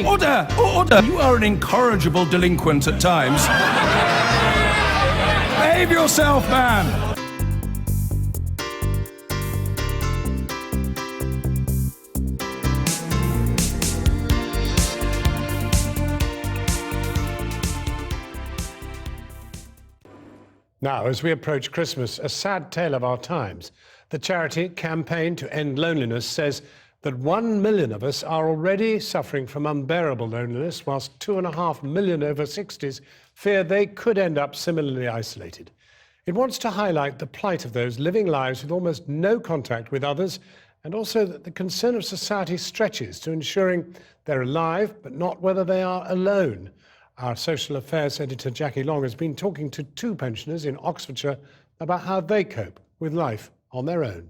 Order! Order! You are an incorrigible delinquent at times. Behave yourself, man! Now, as we approach Christmas, a sad tale of our times. The charity Campaign to End Loneliness says that 1 million of us are already suffering from unbearable loneliness, whilst 2.5 million over 60s fear they could end up similarly isolated. It wants to highlight the plight of those living lives with almost no contact with others, and also that the concern of society stretches to ensuring they're alive, but not whether they are alone. Our social affairs editor Jackie Long has been talking to 2 pensioners in Oxfordshire about how they cope with life on their own.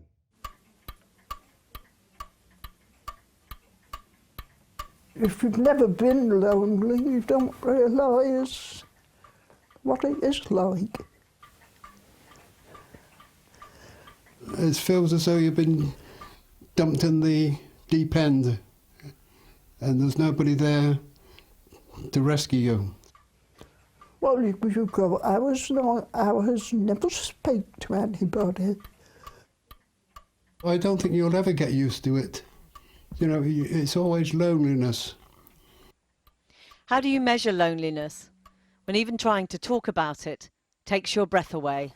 If you've never been lonely, you don't realise what it is like. It feels as though you've been dumped in the deep end and there's nobody there to rescue you. Well, you go hours and hours, never speak to anybody. I don't think you'll ever get used to it. You know, it's always loneliness. How do you measure loneliness when even trying to talk about it takes your breath away?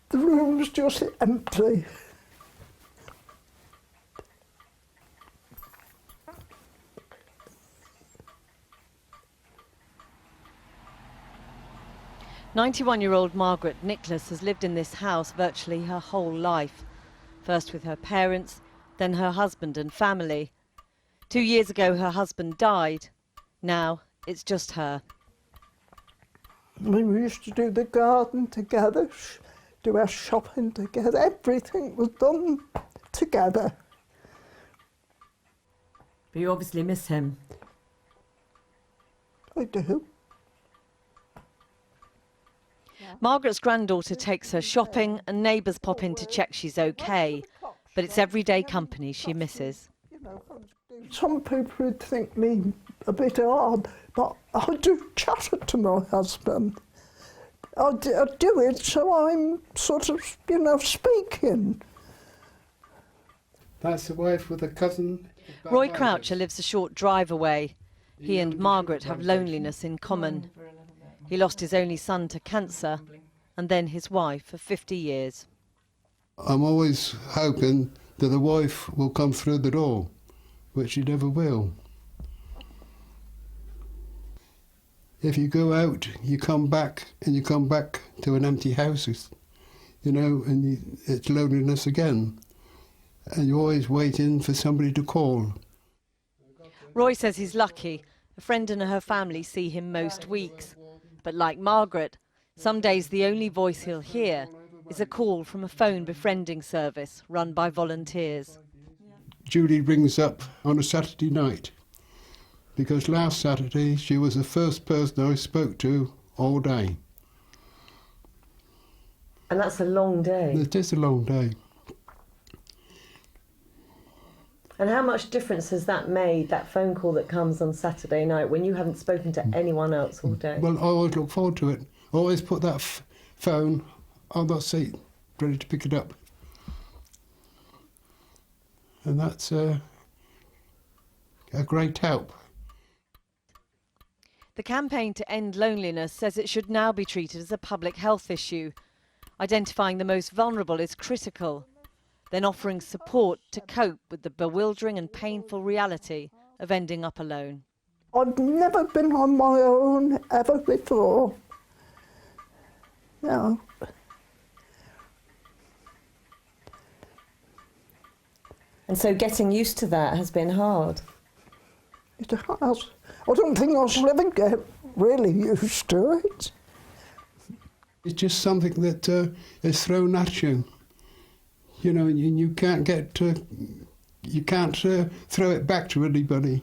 The room's just empty. "91-year-old Margaret Nicholas has lived in this house virtually her whole life. First with her parents, then her husband and family. 2 years ago her husband died. Now it's just her. We used to do the garden together, do our shopping together. Everything was done together. But you obviously miss him. I do. Margaret's granddaughter takes her shopping and neighbours pop in to check she's okay. But it's everyday company she misses. Some people would think me a bit odd, but I do chatter to my husband. I do it so I'm sort of, speaking. That's the wife with a cousin. Roy Croucher lives a short drive away. He and Margaret have loneliness in common. He lost his only son to cancer and then his wife of 50 years. I'm always hoping that the wife will come through the door, which she never will. If you go out, you come back, and you come back to an empty house, and it's loneliness again. And you're always waiting for somebody to call. Roy says he's lucky. A friend and her family see him most weeks. But like Margaret, some days the only voice he'll hear is a call from a phone befriending service run by volunteers. Judy rings up on a Saturday night, because last Saturday she was the first person I spoke to all day. And that's a long day. It is a long day. And how much difference has that made, that phone call that comes on Saturday night when you haven't spoken to anyone else all day? Well, I always look forward to it. I always put that phone on that seat, ready to pick it up. And that's a great help. The Campaign to End Loneliness says it should now be treated as a public health issue. Identifying the most vulnerable is critical, then offering support to cope with the bewildering and painful reality of ending up alone. I've never been on my own ever before. No. And so getting used to that has been hard. It has. I don't think I'll ever get really used to it. It's just something that is thrown at you. And you can't throw it back to anybody.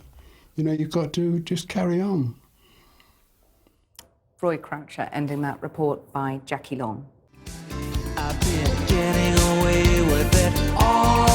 You've got to just carry on. Roy Croucher ending that report by Jackie Long. I've been getting away with it all